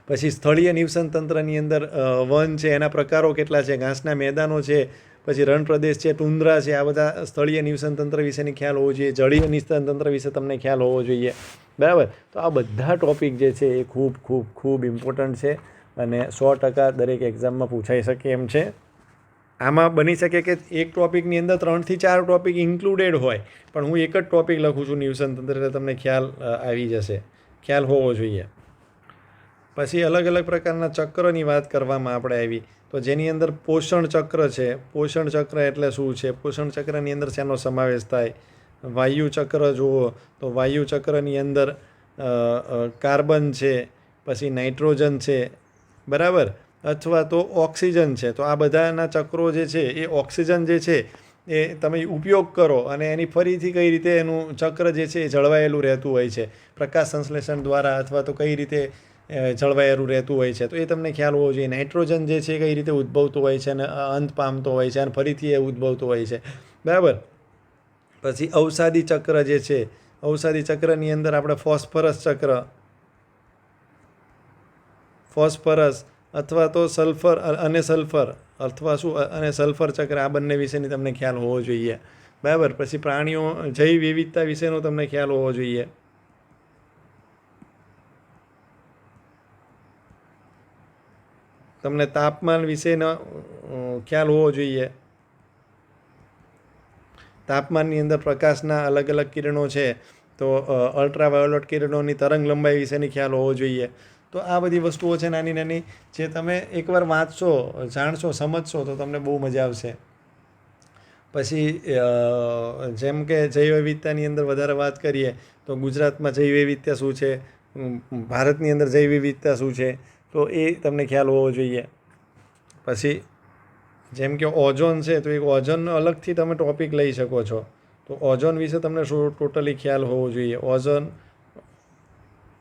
પછી સ્થળીય નિવસન તંત્રની અંદર વન છે, એના પ્રકારો કેટલા છે, ઘાસના મેદાનો છે, પછી રણ પ્રદેશ છે, ટુંદ્રા છે, આ બધા સ્થળીય નિવસન તંત્ર વિશેની ખ્યાલ હોવો જોઈએ. જળીય નિવસન તંત્ર વિશે તમને ખ્યાલ હોવો જોઈએ, બરાબર. તો આ બધા ટોપિક જે છે એ ખૂબ ખૂબ ખૂબ ઇમ્પોર્ટન્ટ છે અને 100% દરેક એક્ઝામમાં પૂછાઈ શકે એમ છે. આમાં બની શકે કે એક ટોપિકની અંદર 3 થી 4 ટોપિક ઇન્ક્લુડેડ હોય, પણ હું એક જ ટોપિક લખું છું નિવસન તંત્ર, એટલે તમને ખ્યાલ આવી જશે, ખ્યાલ હોવો જોઈએ. પછી અલગ અલગ પ્રકારના ચક્રની વાત કરવામાં આપણે આવી, તો જેની અંદર પોષણ ચક્ર છે. પોષણ ચક્ર એટલે શું છે? પોષણ ચક્રની અંદર શેનો સમાવેશ થાય? વાયુ ચક્ર જુઓ તો વાયુ ચક્રની અંદર કાર્બન છે, પછી નાઇટ્રોજન છે, બરાબર, અથવા તો ઓક્સિજન છે. તો આ બધાના ચક્રો જે છે એ ઓક્સિજન જે છે એ તમે ઉપયોગ કરો અને એની ફરીથી કઈ રીતે એનું ચક્ર જે છે એ જળવાયેલું રહેતું હોય છે, પ્રકાશ સંશ્લેષણ દ્વારા, અથવા તો કઈ રીતે જળવાયેલું રહેતું હોય છે, તો એ તમને ખ્યાલ હોવો જોઈએ. નાઇટ્રોજન જે છે કઈ રીતે ઉદ્ભવતું હોય છે અને અંત પામતો હોય છે અને ફરીથી એ ઉદ્ભવતું હોય છે, બરાબર. પછી અવસાદી ચક્ર જે છે, અવસાદી ચક્રની અંદર આપણે ફોસ્ફરસ અથવા તો સલ્ફર અને સલ્ફર, અથવા શું અને સલ્ફર ચક્ર, આ બંને વિશેની તમને ખ્યાલ હોવો જોઈએ, બરાબર. પછી પ્રાણીઓ, જૈવ વિવિધતા વિશેનો તમને ખ્યાલ હોવો જોઈએ. તમને તાપમાન વિશેનો ખ્યાલ હોવો જોઈએ. તાપમાનની અંદર પ્રકાશના અલગ અલગ કિરણો છે, તો અલ્ટ્રાવાયોલેટ કિરણોની તરંગ લંબાઈ વિશેની ખ્યાલ હોવો જોઈએ. તો આ બધી વસ્તુઓ છે નાની નાની, જે તમે એકવાર વાંચશો, જાણશો, સમજશો તો તમને બહુ મજા આવશે. પછી જેમ કે જૈવ વિવિધતાની અંદર વધારે વાત કરીએ તો ગુજરાતમાં જૈવ વિવિધતા શું છે, ભારતની અંદર જૈવ વિવિધતા શું છે, તો એ તમને ખ્યાલ હોવો જોઈએ. પછી જેમ કે ઓઝોન છે, તો એક ઓઝોન અલગથી તમે ટોપિક લઈ શકો છો. તો ઓઝોન વિશે તમને ટોટલી ખ્યાલ હોવો જોઈએ. ઓઝોન,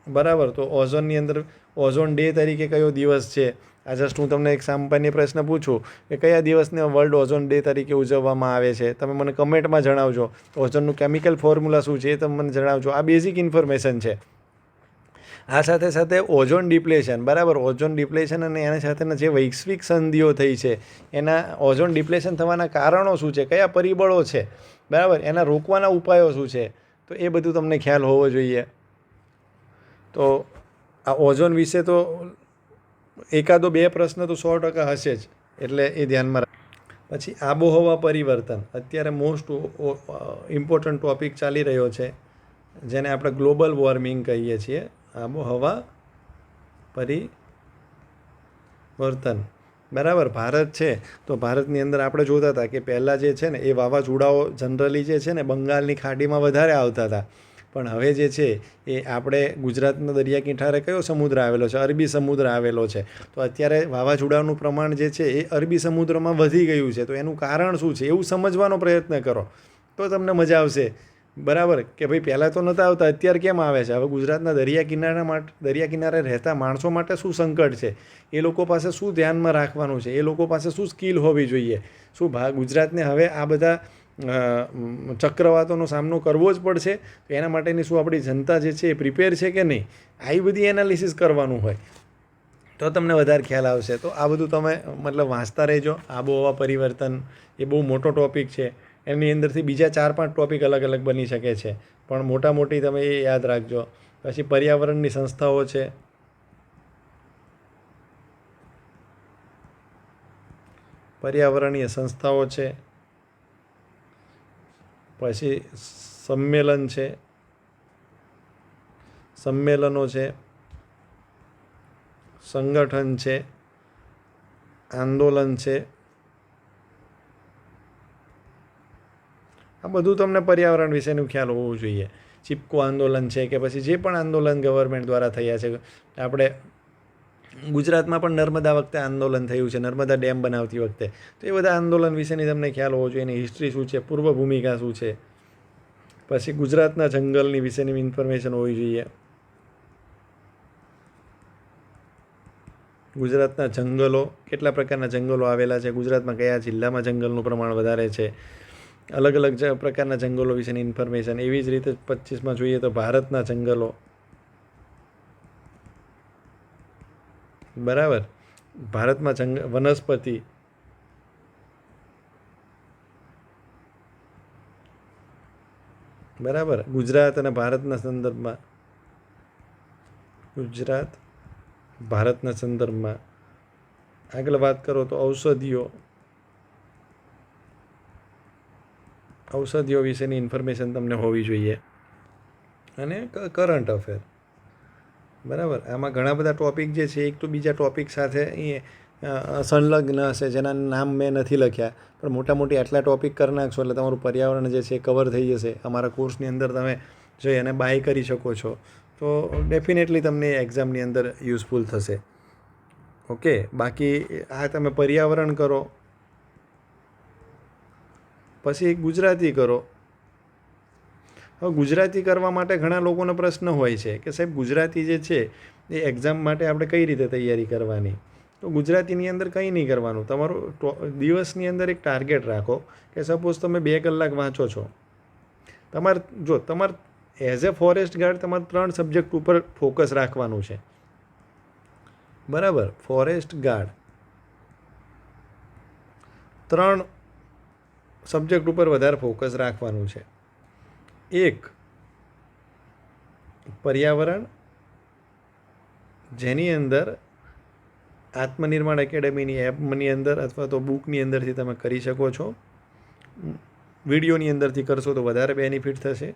બરાબર. તો ઓઝોનની અંદર ઓઝોન ડે તરીકે કયો દિવસ છે? આ જસ્ટ હું તમને એક સામાન્ય પ્રશ્ન પૂછું કે કયા દિવસને વર્લ્ડ ઓઝોન ડે તરીકે ઉજવવામાં આવે છે, તમે મને કમેન્ટમાં જણાવજો. ઓઝોનનું કેમિકલ ફોર્મ્યુલા શું છે એ તમે મને જણાવજો. આ બેઝિક ઇન્ફોર્મેશન છે. આ સાથે સાથે ઓઝોન ડિપ્લેશન, બરાબર, ઓઝોન ડિપ્લેશન અને એના સાથેના જે વૈશ્વિક સંધિઓ થઈ છે એના ઓઝોન ડિપ્લેશન થવાના કારણો શું છે, કયા પરિબળો છે, બરાબર, એના રોકવાના ઉપાયો શું છે, તો એ બધું તમને ખ્યાલ હોવો જોઈએ. તો આ ઓઝોન વિશે તો એકાદો બે પ્રશ્ન તો 100% હશે જ, એટલે એ ધ્યાનમાં રાખ. પછી આબોહવા પરિવર્તન, અત્યારે મોસ્ટ ઇમ્પોર્ટન્ટ ટૉપિક ચાલી રહ્યો છે, જેને આપણે ગ્લોબલ વોર્મિંગ કહીએ છીએ. આબોહવા પરિવર્તન, બરાબર. ભારત છે તો ભારતની અંદર આપણે જોતા હતા કે પહેલાં જે છે ને એ વાવાઝોડાઓ જનરલી જે છે ને બંગાળની ખાડીમાં વધારે આવતા હતા, પણ હવે જે છે એ આપણે ગુજરાતના દરિયા કિનારે કયો સમુદ્ર આવેલો છે, અરબી સમુદ્ર આવેલો છે. તો અત્યારે વાવાઝોડાનું પ્રમાણ જે છે એ અરબી સમુદ્રમાં વધી ગયું છે. તો એનું કારણ શું છે એવું સમજવાનો પ્રયત્ન કરો તો તમને મજા આવશે, બરાબર, કે ભાઈ પહેલાં તો નહોતા આવતા, અત્યારે કેમ આવે છે. હવે ગુજરાતના દરિયા કિનારે રહેતા માણસો માટે શું સંકટ છે, એ લોકો પાસે શું ધ્યાનમાં રાખવાનું છે, એ લોકો પાસે શું સ્કિલ હોવી જોઈએ, શું ગુજરાતને હવે આ બધા ચક્રવાતોનો સામનો કરવો જ પડશે, તો એના માટેની શું આપણી જનતા જે છે એ પ્રિપેર છે કે નહીં, આવી બધી એનાલિસિસ કરવાનું હોય તો તમને વધારે ખ્યાલ આવશે. તો આ બધું તમે મતલબ વાંચતા રહેજો. આબોહવા પરિવર્તન એ બહુ મોટો ટૉપિક છે, એની અંદરથી બીજા 4-5 ટૉપિક અલગ અલગ બની શકે છે, પણ મોટી તમે એ યાદ રાખજો. પછી પર્યાવરણની સંસ્થાઓ છે, પર્યાવરણીય સંસ્થાઓ છે, પછી સંમેલન છે, સંમેલનો છે, સંગઠન છે, આંદોલન છે. આ બધું તમને પર્યાવરણ વિશેનું ખ્યાલ હોવું જોઈએ. ચિપકો આંદોલન છે કે પછી જે પણ આંદોલન ગવર્મેન્ટ દ્વારા થયા છે. આપણે ગુજરાતમાં પણ નર્મદા વખતે આંદોલન થયું છે, નર્મદા ડેમ બનાવતી વખતે. તો એ બધા આંદોલન વિશેની તમને ખ્યાલ હોવો જોઈએ, એની હિસ્ટ્રી શું છે, પૂર્વ ભૂમિકા શું છે. પછી ગુજરાતના જંગલની વિશેની ઇન્ફોર્મેશન હોવી જોઈએ. ગુજરાતના જંગલો, કેટલા પ્રકારના જંગલો આવેલા છે, ગુજરાતમાં કયા જિલ્લામાં જંગલનું પ્રમાણ વધારે છે, અલગ અલગ પ્રકારના જંગલો વિશેની ઇન્ફોર્મેશન. એવી જ રીતે 25માં જોઈએ તો ભારતના જંગલો, બરાબર, ભારતમાં વનસ્પતિ, બરાબર, ગુજરાત અને ભારતના સંદર્ભમાં, ગુજરાત ભારતના સંદર્ભમાં. આગળ વાત કરો તો ઔષધિઓ વિશેની ઇન્ફોર્મેશન તમને હોવી જોઈએ, અને કરંટ અફેર, બરાબર. આમાં ઘણા બધા ટૉપિક જે છે એક તો બીજા ટૉપિક સાથે સંલગ્ન હશે, જેના નામ મેં નથી લખ્યા, પણ મોટી આટલા ટૉપિક કરી નાખશો એટલે તમારું પર્યાવરણ જે છે એ કવર થઈ જશે. અમારા કોર્સની અંદર તમે જઈ અને બાય કરી શકો છો, તો ડેફિનેટલી તમને એક્ઝામની અંદર યુઝફુલ થશે. ઓકે, બાકી આ તમે પર્યાવરણ કરો, પછી ગુજરાતી કરો. હવે ગુજરાતી કરવા માટે ઘણા લોકોનો પ્રશ્ન હોય છે કે સાહેબ ગુજરાતી જે છે એ એક્ઝામ માટે આપણે કઈ રીતે તૈયારી કરવાની. તો ગુજરાતીની અંદર કંઈ નહીં કરવાનું. તમારું દિવસની અંદર એક ટાર્ગેટ રાખો કે સપોઝ તમે 2 કલાક વાંચો છો. તમારે એઝ એ ફોરેસ્ટ ગાર્ડ તમારે 3 સબ્જેક્ટ ઉપર ફોકસ રાખવાનું છે, બરાબર. ફોરેસ્ટ ગાર્ડ 3 સબ્જેક્ટ ઉપર વધારે ફોકસ રાખવાનું છે. એક પર્યાવરણ, જેની અંદર આત્મનિર્માણ એકેડેમીની એપની અંદર અથવા તો બુકની અંદરથી તમે કરી શકો છો. વિડીયોની અંદરથી કરશો તો વધારે બેનિફિટ થશે,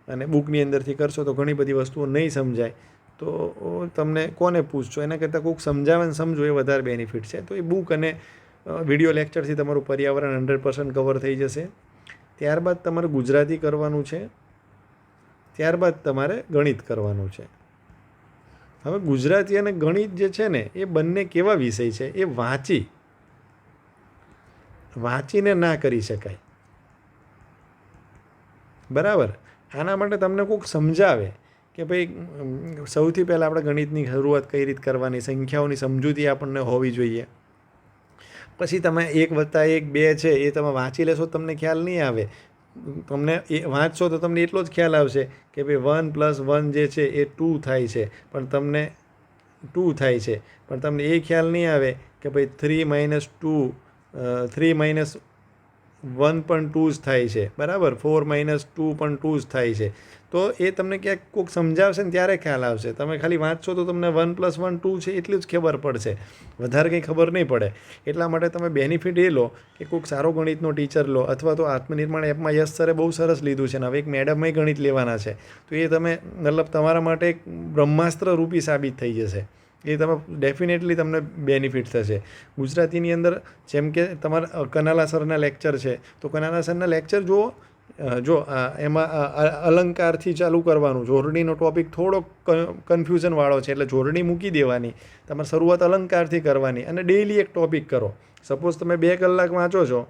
અને બુકની અંદરથી કરશો તો ઘણી બધી વસ્તુઓ નહીં સમજાય, તો તમને કોને પૂછશો, એના કરતાં કોઈક સમજાવે ને સમજો એ વધારે બેનિફિટ છે. તો એ બુક અને વિડીયો લેક્ચરથી તમારું પર્યાવરણ 100% કવર થઈ જશે. ત્યારબાદ તમારે ગુજરાતી કરવાનું છે, ત્યારબાદ તમારે ગણિત કરવાનું છે. હવે ગુજરાતી અને ગણિત જે છે ને એ બંને કેવા વિષય છે, એ વાંચીને ના કરી શકાય, બરાબર. આના માટે તમને કોઈક સમજાવે કે ભાઈ સૌથી પહેલાં આપણે ગણિતની શરૂઆત કઈ રીતે કરવાની, સંખ્યાઓની સમજૂતી આપણને હોવી જોઈએ. પછી તમે 1+1 2 છે એ તમે વાંચી લેશો તમને ખ્યાલ નહીં આવે. તમને એ વાંચશો તો તમને એટલો જ ખ્યાલ આવશે કે ભાઈ 1+1 જે છે એ 2 થાય છે, પણ તમને 2 થાય છે, પણ તમને એ ખ્યાલ નહીં આવે કે ભાઈ 3 - 1 પણ 2 જ થાય છે, બરાબર. 4 - 2 પણ 2 જ થાય છે. તો એ તમને ક્યાંક કોઈક સમજાવશે ને ત્યારે ખ્યાલ આવશે. તમે ખાલી વાંચશો તો તમને 1+1 2 છે એટલું જ ખબર પડશે, વધારે કંઈ ખબર નહીં પડે. એટલા માટે તમે બેનિફિટ એ લો કે કોઈક સારો ગણિતનો ટીચર લો, અથવા તો આત્મનિર્માણ એપમાં યશ સરે બહુ સરસ લીધું છે ને હવે એક મેડમય ગણિત લેવાના છે, તો એ તમે મતલબ તમારા માટે એક બ્રહ્માસ્ત્ર રૂપી સાબિત થઈ જશે. એ તમે ડેફિનેટલી તમને બેનિફિટ થશે. ગુજરાતીની અંદર જેમ કે તમારા કનાલા સરના લેક્ચર છે, તો કનાલા સરના લેક્ચર જુઓ. જો એમાં અલંકારથી ચાલુ કરવાનું. જોડણીનો ટોપિક થોડોક કન્ફ્યુઝનવાળો છે, એટલે જોડણી મૂકી દેવાની. તમારે શરૂઆત અલંકારથી કરવાની અને ડેઈલી એક ટોપિક કરો. સપોઝ તમે 2 કલાક વાંચો છો,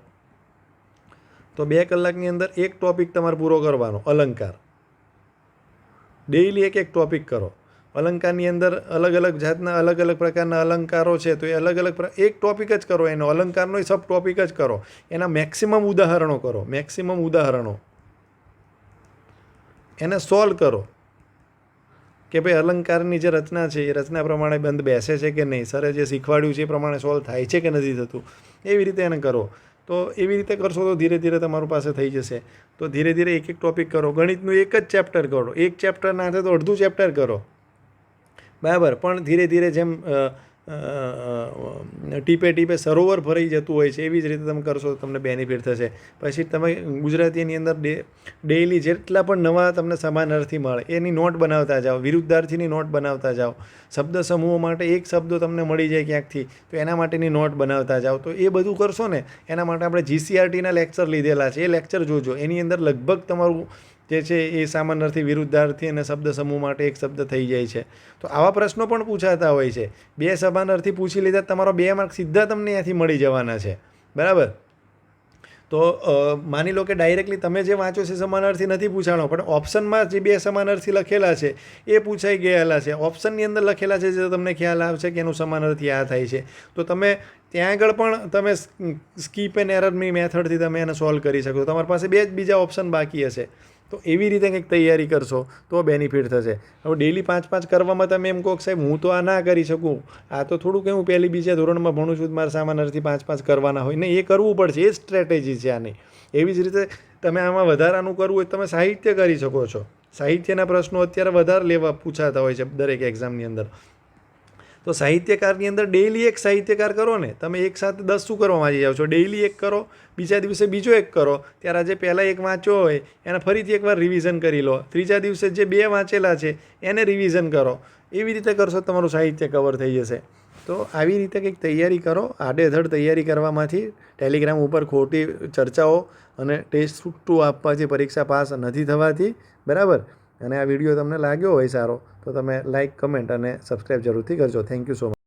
તો 2 કલાકની અંદર એક ટોપિક તમારે પૂરો કરવાનો, અલંકાર. ડેઈલી એક ટોપિક કરો. અલંકારની અંદર અલગ અલગ જાતના અલગ અલગ પ્રકારના અલંકારો છે, તો એ અલગ અલગ એક ટોપિક જ કરો. એનો અલંકારનો સબ ટોપિક જ કરો. એના મેક્સિમમ ઉદાહરણો કરો, મેક્સિમમ ઉદાહરણો એને સોલ્વ કરો કે ભાઈ અલંકારની જે રચના છે એ રચના પ્રમાણે બંધ બેસે છે કે નહીં, સરે જે શીખવાડ્યું છે એ પ્રમાણે સોલ્વ થાય છે કે નથી થતું, એવી રીતે એને કરો. તો એવી રીતે કરશો તો ધીરે ધીરે તમારું પાસે થઈ જશે. તો ધીરે ધીરે એક ટોપિક કરો. ગણિતનું એક જ ચેપ્ટર કરો. એક ચેપ્ટર ના થાય તો અડધું ચેપ્ટર કરો, બરાબર. પણ ધીરે ધીરે જેમ ટીપે ટીપે સરોવર ભરાઈ જતું હોય છે, એવી જ રીતે તમે કરશો તો તમને બેનિફિટ થશે. પછી તમે ગુજરાતીની અંદર ડેઈલી જેટલા પણ નવા તમને સમાનાર્થી મળે એની નોટ બનાવતા જાઓ, વિરુદ્ધાર્થીની નોટ બનાવતા જાઓ. શબ્દ સમૂહો માટે એક શબ્દો તમને મળી જાય ક્યાંકથી, તો એના માટેની નોટ બનાવતા જાઓ. તો એ બધું કરશો ને, એના માટે આપણે GCRTના લેક્ચર લીધેલા છે, એ લેક્ચર જોજો. એની અંદર લગભગ તમારું જે છે એ સમાનાર્થી, વિરુદ્ધાર્થી અને શબ્દ સમૂહ માટે એક શબ્દ થઈ જાય છે. તો આવા પ્રશ્નો પણ પૂછાતા હોય છે. 2 સમાનાર્થી પૂછી લીધા, તમારો 2 માર્ક સીધા તમને ત્યાંથી મળી જવાના છે, બરાબર. તો માની લો કે ડાયરેક્ટલી તમે જે વાંચો છે સમાનાર્થી નથી પૂછાણો, પણ ઓપ્શનમાં જે 2 સમાનાર્થી લખેલા છે એ પૂછાઈ ગયેલા છે. ઓપ્શનની અંદર લખેલા છે જે તમને ખ્યાલ આવશે કે એનું સમાનાર્થી આ થાય છે, તો તમે ત્યાં આગળ પણ તમે સ્કીપ એન્ડ એરરની મેથડથી તમે એને સોલ્વ કરી શકો. તમારી પાસે 2 જ બીજા ઓપ્શન બાકી હશે. તો એવી રીતે કંઈક તૈયારી કરશો તો બેનિફિટ થશે. હવે ડેઈલી 5-5 કરવામાં તમે એમ કહો કે સાહેબ હું તો આ ના કરી શકું, આ તો થોડું કે હું પહેલી બીજા ધોરણમાં ભણું છું, મારે સમાનાર્થી 5-5 કરવાના હોય ને, એ કરવું પડશે. એ જ સ્ટ્રેટેજી છે આની. એવી જ રીતે તમે આમાં વધારાનું કરવું હોય તમે સાહિત્ય કરી શકો છો. સાહિત્યના પ્રશ્નો અત્યારે વધારે પૂછાતા હોય છે દરેક એક્ઝામની અંદર. તો સાહિત્યકારની અંદર ડેઈલી એક સાહિત્યકાર કરો ને. તમે એક સાથે 10 શું કરવા માંગી જાઓ છો? ડેઈલી એક કરો, બીજા દિવસે બીજો એક કરો. ત્યારે આજે પહેલાં એક વાંચ્યો હોય એને ફરીથી એકવાર રિવિઝન કરી લો. ત્રીજા દિવસે જે 2 વાંચેલા છે એને રિવિઝન કરો. એવી રીતે કરશો તમારું સાહિત્ય કવર થઈ જશે. તો આવી રીતે કંઈક તૈયારી કરો. આડેધડ તૈયારી કરવામાંથી ટેલિગ્રામ ઉપર ખોટી ચર્ચાઓ અને ટેસ્ટ છૂટું આપવાથી પરીક્ષા પાસ નથી થવાથી, બરાબર. અને આ વિડીયો તમને લાગ્યો હોય સારો તો તમે લાઇક, કમેન્ટ અને સબસ્ક્રાઈબ જરૂરથી કરજો. Thank you so much.